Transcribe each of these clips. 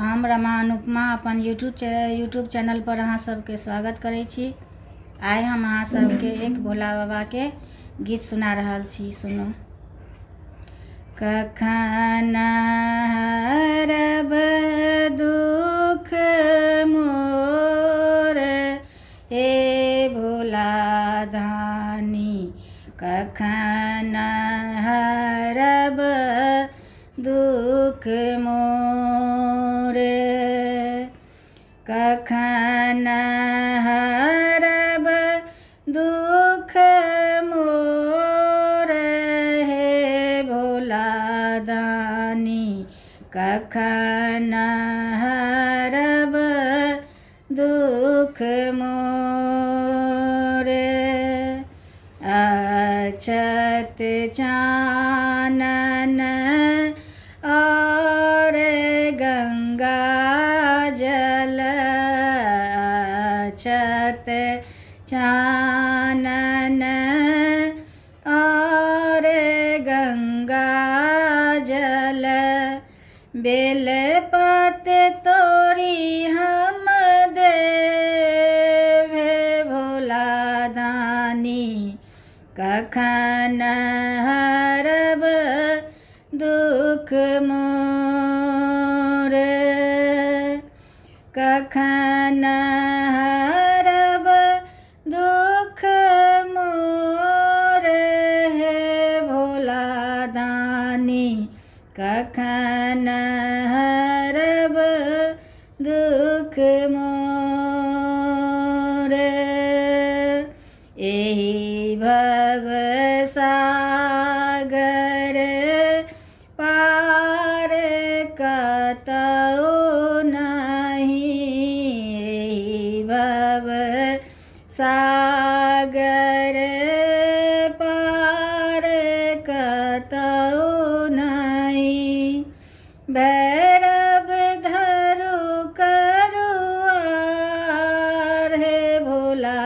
हम रमा अनुपमा अपन YouTube channel पर अहाँ सबके स्वागत करै छी। आइ हम अहाँ सबके एक भोला बाबा के गीत सुना रहल छी, सुनू। कखन हरब दुख मोर हे भोला दानी, कखन हरब दुख मोर, कखन हरब दुख मोर हे भोला दानी, कखन हरब दुख मोर। अछत चानन और गंगा जल, अछत चानन और गंगा जल, बेलपत तोरी हम देवे भोला दानी, कखन हरब दुख मोर, कखन हरब दुख मोर हे भोला दानी, कखन हरब दुख मोर। एहि भव सागर पार कतौ नहीं, एहि भव सागर पार कतौ नहीं, भैरव धरु करुआर हे भोला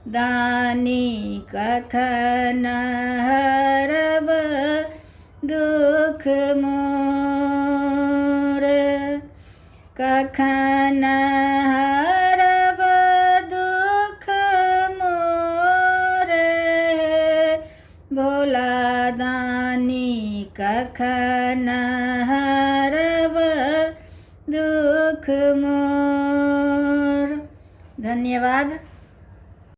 दानी, कखन हरब दुख मोर, कखन हरब दुख मोर हे भोला दानी, कखन हरब दुख मोर। धन्यवाद।